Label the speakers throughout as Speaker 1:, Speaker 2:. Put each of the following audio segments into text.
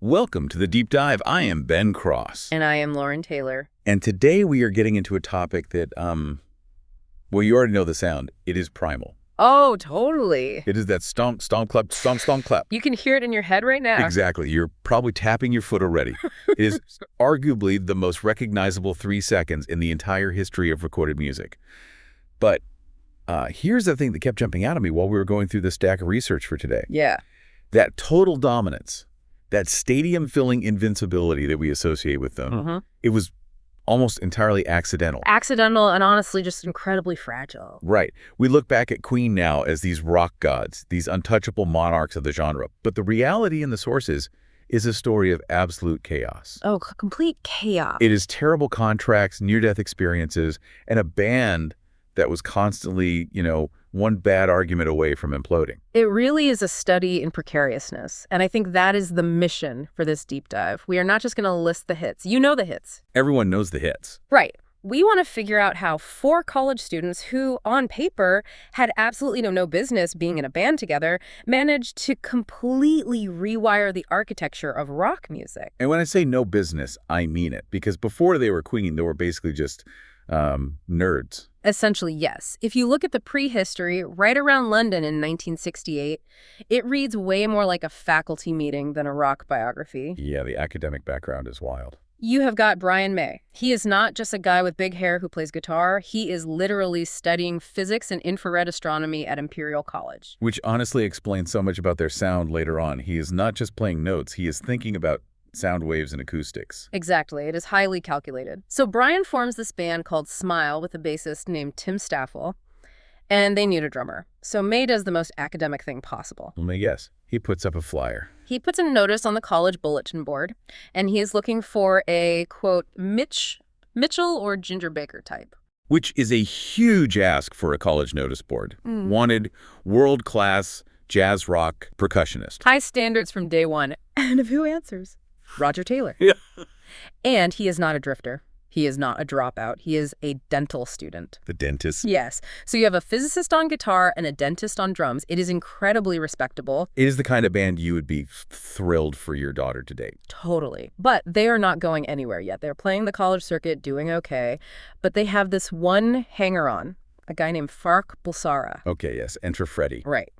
Speaker 1: Welcome to the Deep Dive. I am Ben Cross.
Speaker 2: And I am Lauren Taylor.
Speaker 1: And today we are getting into a topic that, well, you already know the sound. It is primal.
Speaker 2: Oh, totally.
Speaker 1: It is that stomp, stomp, clap, stomp, stomp, clap.
Speaker 2: You can hear it in your head right now.
Speaker 1: Exactly. You're probably tapping your foot already. It is arguably the most recognizable 3 seconds in the entire history of recorded music. But here's the thing that kept jumping out at me while we were going through this stack of research for today.
Speaker 2: Yeah.
Speaker 1: That total dominance, that stadium-filling invincibility that we associate with them, it was almost entirely accidental.
Speaker 2: Accidental and honestly just incredibly fragile.
Speaker 1: Right. We look back at Queen now as these rock gods, these untouchable monarchs of the genre. But the reality in the sources is a story of absolute chaos.
Speaker 2: Oh, complete chaos.
Speaker 1: It is terrible contracts, near-death experiences, and a band that was constantly, one bad argument away from imploding.
Speaker 2: It really is a study in precariousness. And I think that is the mission for this deep dive. We are not just going to list the hits. You know the hits.
Speaker 1: Everyone knows the hits.
Speaker 2: Right. We want to figure out how 4 college students who, on paper, had absolutely no business being in a band together, managed to completely rewire the architecture of rock music.
Speaker 1: And when I say no business, I mean it. Because before they were Queen, they were basically just nerds.
Speaker 2: Essentially, yes. If you look at the prehistory, right around London in 1968, it reads way more like a faculty meeting than a rock biography.
Speaker 1: Yeah, the academic background is wild.
Speaker 2: You have got Brian May. He is not just a guy with big hair who plays guitar. He is literally studying physics and infrared astronomy at Imperial College.
Speaker 1: Which honestly explains so much about their sound later on. He is not just playing notes, he is thinking about sound waves and acoustics.
Speaker 2: Exactly. It is highly calculated. So Brian forms this band called Smile with a bassist named Tim Staffel, and they need a drummer. So May does the most academic thing possible.
Speaker 1: Let me guess. He puts up a flyer.
Speaker 2: He puts a notice on the college bulletin board, and he is looking for a, quote, Mitchell or Ginger Baker type.
Speaker 1: Which is a huge ask for a college notice board. Wanted, world-class, jazz rock percussionist.
Speaker 2: High standards from day one. And of who answers? Roger Taylor.
Speaker 1: Yeah.
Speaker 2: And he is not a drifter. He is not a dropout. He is a dental student.
Speaker 1: The dentist.
Speaker 2: Yes. So you have a physicist on guitar and a dentist on drums. It is incredibly respectable.
Speaker 1: It is the kind of band you would be thrilled for your daughter to date.
Speaker 2: Totally. But they are not going anywhere yet. They're playing the college circuit, doing okay. But they have this one hanger-on, a guy named Fark Bulsara.
Speaker 1: Okay, yes. Enter Freddie.
Speaker 2: Right.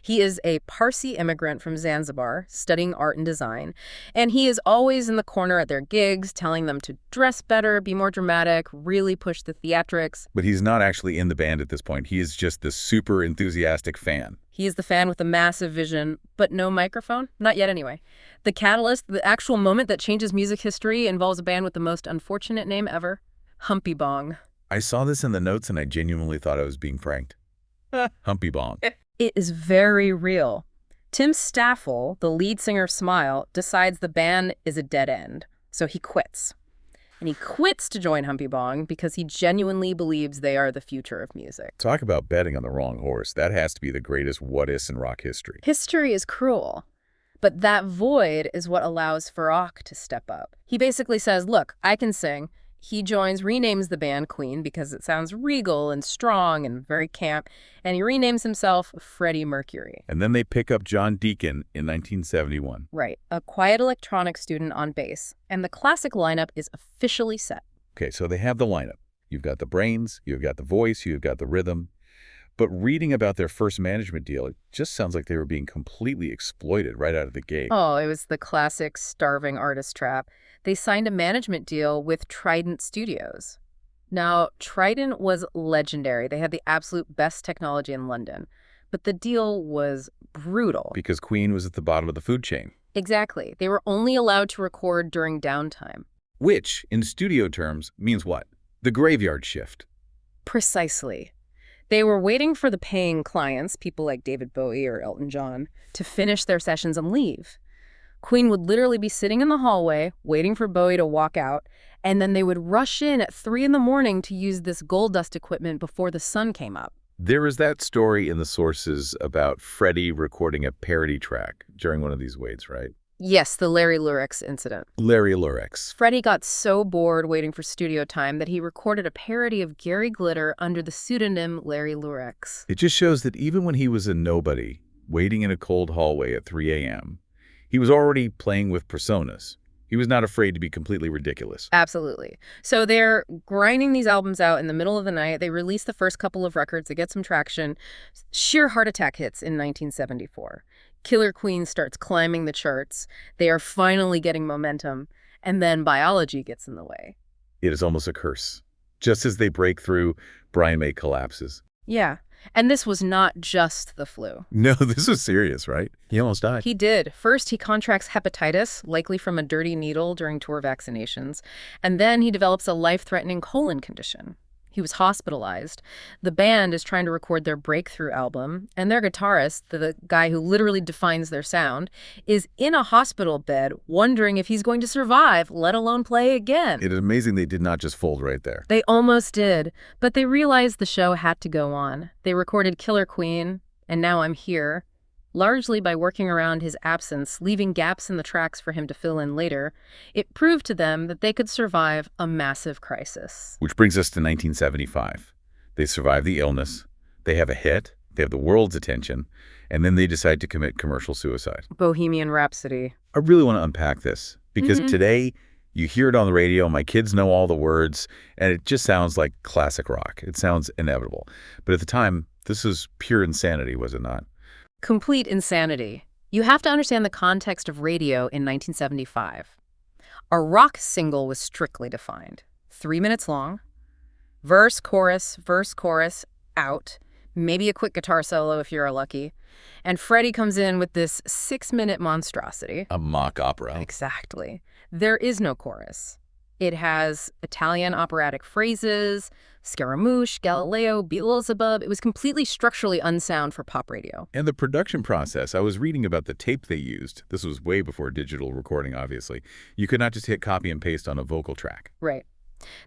Speaker 2: He is a Parsi immigrant from Zanzibar, studying art and design, and he is always in the corner at their gigs, telling them to dress better, be more dramatic, really push the theatrics.
Speaker 1: But he's not actually in the band at this point. He is just the super enthusiastic fan.
Speaker 2: He is the fan with a massive vision, but no microphone? Not yet, anyway. The catalyst, the actual moment that changes music history, involves a band with the most unfortunate name ever, Humpy Bong.
Speaker 1: I saw this in the notes and I genuinely thought I was being pranked. Humpy Bong.
Speaker 2: It is very real. Tim Staffel, the lead singer of Smile, decides the band is a dead end, so he quits. And he quits to join Humpy Bong because he genuinely believes they are the future of music.
Speaker 1: Talk about betting on the wrong horse. That has to be the greatest what-ifs in rock history.
Speaker 2: History is cruel, but that void is what allows Farok to step up. He basically says, look, I can sing. He joins, renames the band Queen because it sounds regal and strong and very camp, and he renames himself Freddie Mercury.
Speaker 1: And then they pick up John Deacon in 1971.
Speaker 2: Right, a quiet electronic student on bass, and the classic lineup is officially set.
Speaker 1: Okay, so they have the lineup. You've got the brains, you've got the voice, you've got the rhythm. But reading about their first management deal, it just sounds like they were being completely exploited right out of the gate.
Speaker 2: Oh, it was the classic starving artist trap. They signed a management deal with Trident Studios. Now, Trident was legendary. They had the absolute best technology in London. But the deal was brutal.
Speaker 1: Because Queen was at the bottom of the food chain.
Speaker 2: Exactly. They were only allowed to record during downtime.
Speaker 1: Which, in studio terms, means what? The graveyard shift.
Speaker 2: Precisely. They were waiting for the paying clients, people like David Bowie or Elton John, to finish their sessions and leave. Queen would literally be sitting in the hallway, waiting for Bowie to walk out, and then they would rush in at 3 in the morning to use this gold dust equipment before the sun came up.
Speaker 1: There is that story in the sources about Freddie recording a parody track during one of these waits, right?
Speaker 2: Yes, the Larry Lurex incident.
Speaker 1: Larry Lurex.
Speaker 2: Freddie got so bored waiting for studio time that he recorded a parody of Gary Glitter under the pseudonym Larry Lurex.
Speaker 1: It just shows that even when he was a nobody, waiting in a cold hallway at 3 a.m., He was already playing with personas. He was not afraid to be completely ridiculous.
Speaker 2: Absolutely. So they're grinding these albums out in the middle of the night. They release the first couple of records. They get some traction. Sheer heart attack hits in 1974. Killer Queen starts climbing the charts. They are finally getting momentum. And then biology gets in the way.
Speaker 1: It is almost a curse. Just as they break through, Brian May collapses.
Speaker 2: Yeah. And this was not just the flu.
Speaker 1: No, this was serious, right? He almost died.
Speaker 2: He did. First, he contracts hepatitis, likely from a dirty needle during tour vaccinations. And then he develops a life-threatening colon condition. He was hospitalized. The band is trying to record their breakthrough album, and their guitarist, the guy who literally defines their sound, is in a hospital bed wondering if he's going to survive, let alone play again.
Speaker 1: It is amazing they did not just fold right there.
Speaker 2: They almost did, but they realized the show had to go on. They recorded Killer Queen, and Now I'm Here, largely by working around his absence, leaving gaps in the tracks for him to fill in later. It proved to them that they could survive a massive crisis.
Speaker 1: Which brings us to 1975. They survive the illness, they have a hit, they have the world's attention, and then they decide to commit commercial suicide.
Speaker 2: Bohemian Rhapsody.
Speaker 1: I really want to unpack this, because today you hear it on the radio, my kids know all the words, and it just sounds like classic rock. It sounds inevitable. But at the time, this was pure insanity, was it not?
Speaker 2: Complete insanity. You have to understand the context of radio in 1975. A rock single was strictly defined. 3 minutes long. Verse, chorus, out. Maybe a quick guitar solo if you're lucky. And Freddie comes in with this 6-minute monstrosity.
Speaker 1: A mock opera.
Speaker 2: Exactly. There is no chorus. It has Italian operatic phrases, Scaramouche, Galileo, Beelzebub. It was completely structurally unsound for pop radio.
Speaker 1: And the production process, I was reading about the tape they used. This was way before digital recording, obviously. You could not just hit copy and paste on a vocal track.
Speaker 2: Right.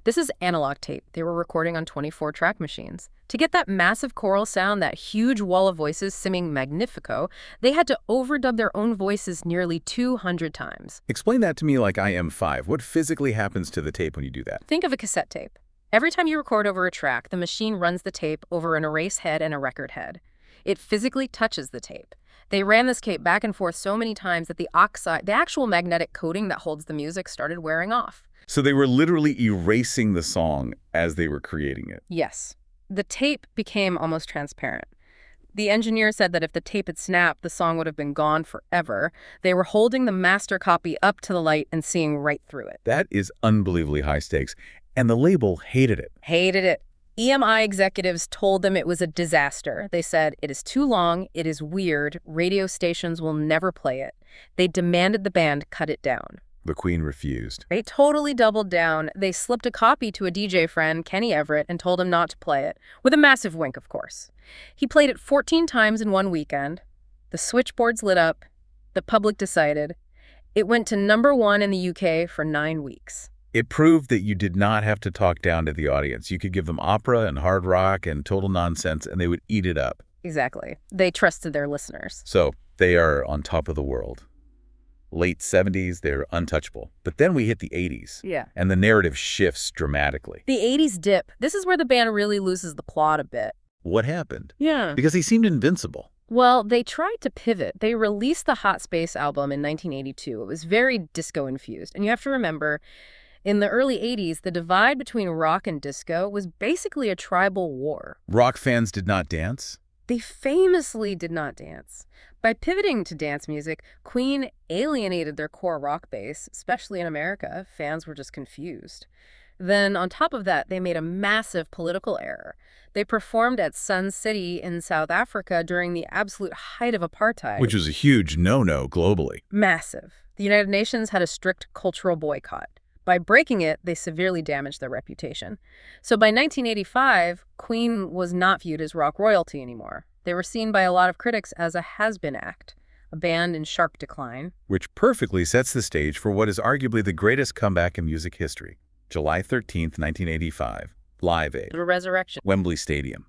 Speaker 2: This is analog tape. They were recording on 24-track machines. To get that massive choral sound, that huge wall of voices singing Magnifico, they had to overdub their own voices nearly 200 times.
Speaker 1: Explain that to me like I am 5. What physically happens to the tape when you do that?
Speaker 2: Think of a cassette tape. Every time you record over a track, the machine runs the tape over an erase head and a record head. It physically touches the tape. They ran this tape back and forth so many times that the actual magnetic coating that holds the music started wearing off.
Speaker 1: So they were literally erasing the song as they were creating it.
Speaker 2: Yes. The tape became almost transparent. The engineer said that if the tape had snapped, the song would have been gone forever. They were holding the master copy up to the light and seeing right through it.
Speaker 1: That is unbelievably high stakes. And the label hated it.
Speaker 2: Hated it. EMI executives told them it was a disaster. They said, it is too long, it is weird, radio stations will never play it. They demanded the band cut it down.
Speaker 1: The Queen refused.
Speaker 2: They totally doubled down. They slipped a copy to a DJ friend, Kenny Everett, and told him not to play it, with a massive wink, of course. He played it 14 times in one weekend. The switchboards lit up. The public decided. It went to #1 in the UK for 9 weeks.
Speaker 1: It proved that you did not have to talk down to the audience. You could give them opera and hard rock and total nonsense, and they would eat it up.
Speaker 2: Exactly. They trusted their listeners.
Speaker 1: So they are on top of the world. Late 70s, they're untouchable. But then we hit the 80s.
Speaker 2: Yeah.
Speaker 1: And the narrative shifts dramatically.
Speaker 2: The 80s dip. This is where the band really loses the plot a bit.
Speaker 1: What happened?
Speaker 2: Yeah.
Speaker 1: Because they seemed invincible.
Speaker 2: Well, they tried to pivot. They released the Hot Space album in 1982. It was very disco-infused. And you have to remember, in the early 80s, the divide between rock and disco was basically a tribal war.
Speaker 1: Rock fans did not dance?
Speaker 2: They famously did not dance. By pivoting to dance music, Queen alienated their core rock base, especially in America. Fans were just confused. Then, on top of that, they made a massive political error. They performed at Sun City in South Africa during the absolute height of apartheid.
Speaker 1: Which was a huge no-no globally.
Speaker 2: Massive. The United Nations had a strict cultural boycott. By breaking it, they severely damaged their reputation. So by 1985, Queen was not viewed as rock royalty anymore. They were seen by a lot of critics as a has-been act, a band in sharp decline.
Speaker 1: Which perfectly sets the stage for what is arguably the greatest comeback in music history. July 13th, 1985, Live Aid.
Speaker 2: The resurrection.
Speaker 1: Wembley Stadium.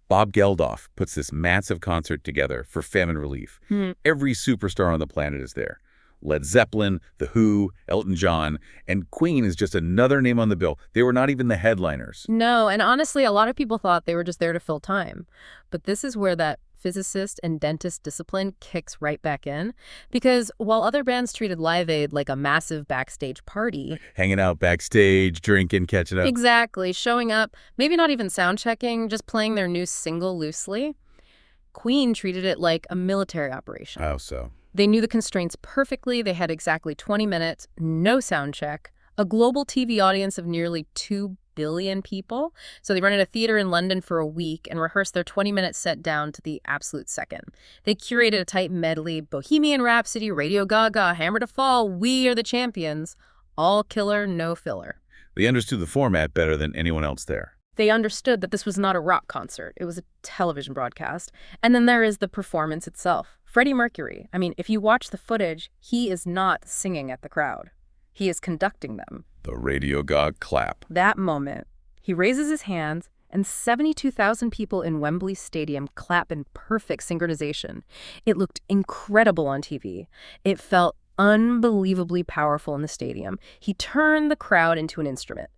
Speaker 1: Bob Geldof puts this massive concert together for famine relief. Every superstar on the planet is there. Led Zeppelin, The Who, Elton John, and Queen is just another name on the bill. They were not even the headliners.
Speaker 2: No, and honestly, a lot of people thought they were just there to fill time. But this is where that physicist, and dentist discipline kicks right back in. Because while other bands treated Live Aid like a massive backstage party,
Speaker 1: Hanging out backstage, drinking, catching up.
Speaker 2: exactly, showing up, maybe not even sound checking, just playing their new single loosely, Queen treated it like a military operation.
Speaker 1: How so?
Speaker 2: They knew the constraints perfectly. They had exactly 20 minutes, no sound check, a global TV audience of nearly 2 billion people. So they rented a theater in London for a week and rehearsed their 20-minute set down to the absolute second. They curated a tight medley: Bohemian Rhapsody, Radio Gaga, Hammer to Fall, We Are the Champions. All killer, no filler.
Speaker 1: They understood the format better than anyone else there.
Speaker 2: They understood that this was not a rock concert. It was a television broadcast. And then there is the performance itself. Freddie Mercury. I mean, if you watch the footage, he is not singing at the crowd. He is conducting them.
Speaker 1: The Radio Gaga clap.
Speaker 2: That moment, he raises his hands, and 72,000 people in Wembley Stadium clap in perfect synchronization. It looked incredible on TV. It felt unbelievably powerful in the stadium. He turned the crowd into an instrument.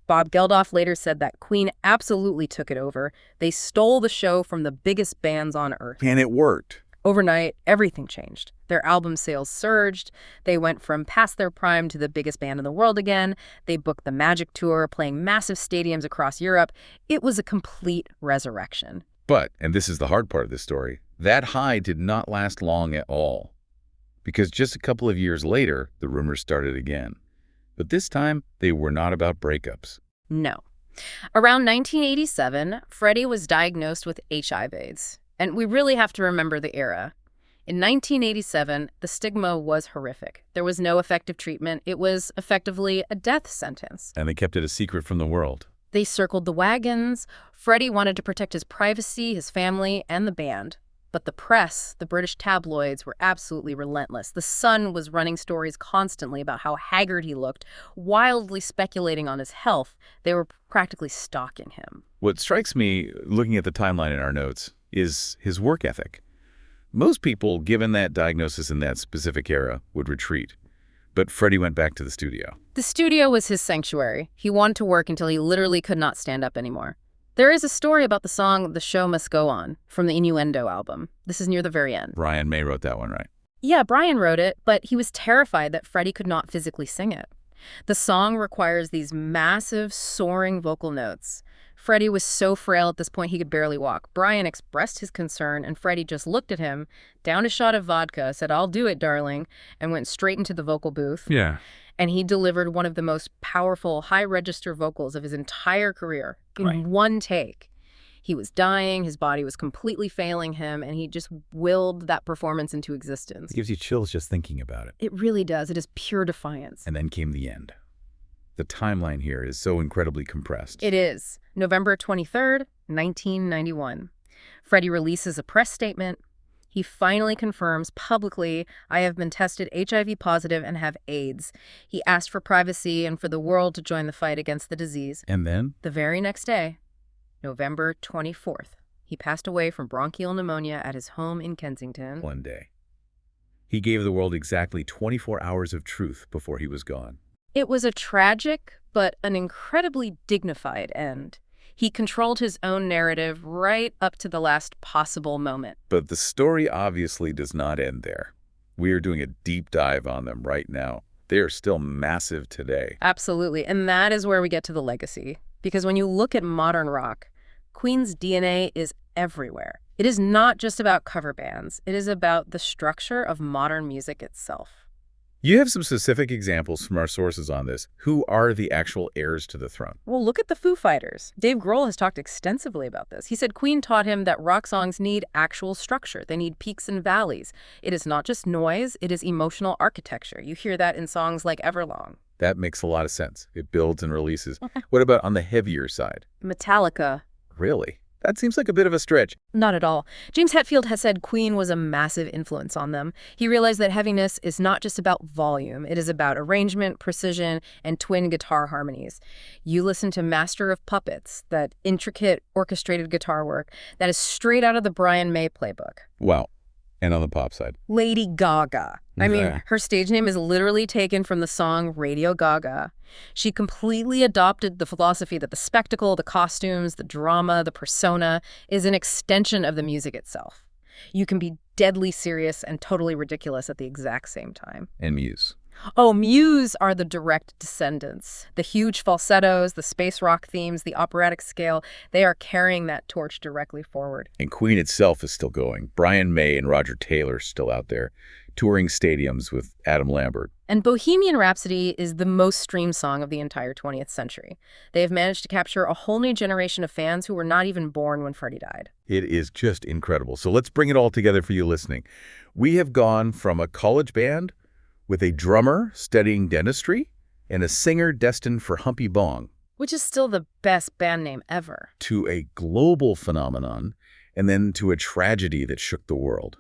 Speaker 2: Bob Geldof later said that Queen absolutely took it over. They stole the show from the biggest bands on earth.
Speaker 1: And it worked.
Speaker 2: Overnight, everything changed. Their album sales surged. They went from past their prime to the biggest band in the world again. They booked the Magic Tour, playing massive stadiums across Europe. It was a complete resurrection.
Speaker 1: But, and this is the hard part of this story, that high did not last long at all. Because just a couple of years later, the rumors started again. But this time, they were not about breakups.
Speaker 2: No. Around 1987, Freddie was diagnosed with HIV/AIDS. And we really have to remember the era. In 1987, the stigma was horrific. There was no effective treatment. It was effectively a death sentence.
Speaker 1: And they kept it a secret from the world.
Speaker 2: They circled the wagons. Freddie wanted to protect his privacy, his family, and the band. But the press, the British tabloids, were absolutely relentless. The Sun was running stories constantly about how haggard he looked, wildly speculating on his health. They were practically stalking him.
Speaker 1: What strikes me, looking at the timeline in our notes, is his work ethic. Most people, given that diagnosis in that specific era, would retreat. But Freddie went back to the studio.
Speaker 2: The studio was his sanctuary. He wanted to work until he literally could not stand up anymore. There is a story about the song The Show Must Go On from the Innuendo album. This is near the very end.
Speaker 1: Brian May wrote that one, right?
Speaker 2: Yeah, Brian wrote it, but he was terrified that Freddie could not physically sing it. The song requires these massive, soaring vocal notes. Freddie was so frail at this point he could barely walk. Brian expressed his concern, and Freddie just looked at him, downed a shot of vodka, said, "I'll do it, darling," and went straight into the vocal booth.
Speaker 1: Yeah.
Speaker 2: And he delivered one of the most powerful, high-register vocals of his entire career in one take. He was dying, his body was completely failing him, and he just willed that performance into existence.
Speaker 1: It gives you chills just thinking about it.
Speaker 2: It really does. It is pure defiance.
Speaker 1: And then came the end. The timeline here is so incredibly compressed.
Speaker 2: It is. November 23rd, 1991. Freddie releases a press statement. He finally confirms publicly, "I have been tested HIV positive and have AIDS." He asked for privacy and for the world to join the fight against the disease.
Speaker 1: And then?
Speaker 2: The very next day, November 24th, he passed away from bronchial pneumonia at his home in Kensington.
Speaker 1: One day. He gave the world exactly 24 hours of truth before he was gone.
Speaker 2: It was a tragic, but an incredibly dignified end. He controlled his own narrative right up to the last possible moment.
Speaker 1: But the story obviously does not end there. We are doing a deep dive on them right now. They are still massive today.
Speaker 2: Absolutely. And that is where we get to the legacy. Because when you look at modern rock, Queen's DNA is everywhere. It is not just about cover bands. It is about the structure of modern music itself.
Speaker 1: You have some specific examples from our sources on this. Who are the actual heirs to the throne?
Speaker 2: Well, look at the Foo Fighters. Dave Grohl has talked extensively about this. He said Queen taught him that rock songs need actual structure. They need peaks and valleys. It is not just noise, it is emotional architecture. You hear that in songs like Everlong.
Speaker 1: That makes a lot of sense. It builds and releases. What about on the heavier side?
Speaker 2: Metallica.
Speaker 1: Really? That seems like a bit of a stretch.
Speaker 2: Not at all. James Hetfield has said Queen was a massive influence on them. He realized that heaviness is not just about volume. It is about arrangement, precision, and twin guitar harmonies. You listen to Master of Puppets, that intricate orchestrated guitar work that is straight out of the Brian May playbook.
Speaker 1: Wow. And on the pop side?
Speaker 2: Lady Gaga. I mean,
Speaker 1: Yeah.
Speaker 2: her stage name is literally taken from the song Radio Gaga. She completely adopted the philosophy that the spectacle, the costumes, the drama, the persona is an extension of the music itself. You can be deadly serious and totally ridiculous at the exact same time.
Speaker 1: And Muse.
Speaker 2: Oh, Muse are the direct descendants. The huge falsettos, the space rock themes, the operatic scale, they are carrying that torch directly forward.
Speaker 1: And Queen itself is still going. Brian May and Roger Taylor still out there, touring stadiums with Adam Lambert.
Speaker 2: And Bohemian Rhapsody is the most streamed song of the entire 20th century. They have managed to capture a whole new generation of fans who were not even born when Freddie died.
Speaker 1: It is just incredible. So let's bring it all together for you listening. We have gone from a college band with a drummer studying dentistry and a singer destined for Humpy Bong
Speaker 2: Which is still the best band name ever.
Speaker 1: to a global phenomenon and then to a tragedy that shook the world.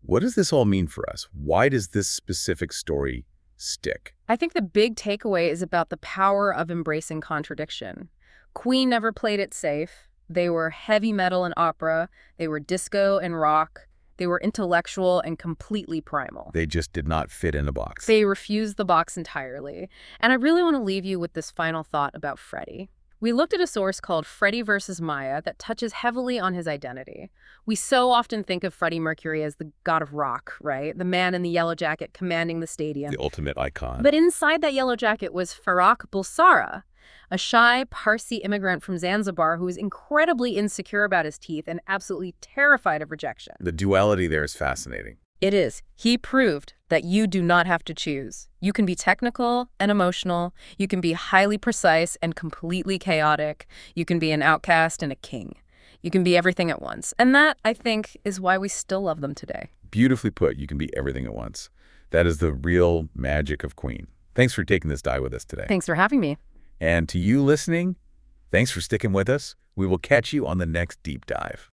Speaker 1: What does this all mean for us? Why does this specific story stick?
Speaker 2: I think the big takeaway is about the power of embracing contradiction. Queen never played it safe. They were heavy metal and opera. They were disco and rock. They were intellectual and completely primal.
Speaker 1: They just did not fit in a box.
Speaker 2: They refused the box entirely. And I really want to leave you with this final thought about Freddie. We looked at a source called Freddie versus Maya that touches heavily on his identity. We so often think of Freddie Mercury as the god of rock, right? The man in the yellow jacket commanding the stadium.
Speaker 1: The ultimate icon.
Speaker 2: But inside that yellow jacket was Farrokh Bulsara, a shy Parsi immigrant from Zanzibar who is incredibly insecure about his teeth and absolutely terrified of rejection.
Speaker 1: The duality there is fascinating.
Speaker 2: It is. He proved that you do not have to choose. You can be technical and emotional. You can be highly precise and completely chaotic. You can be an outcast and a king. You can be everything at once. And that, I think, is why we still love them today.
Speaker 1: Beautifully put, you can be everything at once. That is the real magic of Queen. Thanks for taking this dive with us today.
Speaker 2: Thanks for having me.
Speaker 1: And to you listening, thanks for sticking with us. We will catch you on the next deep dive.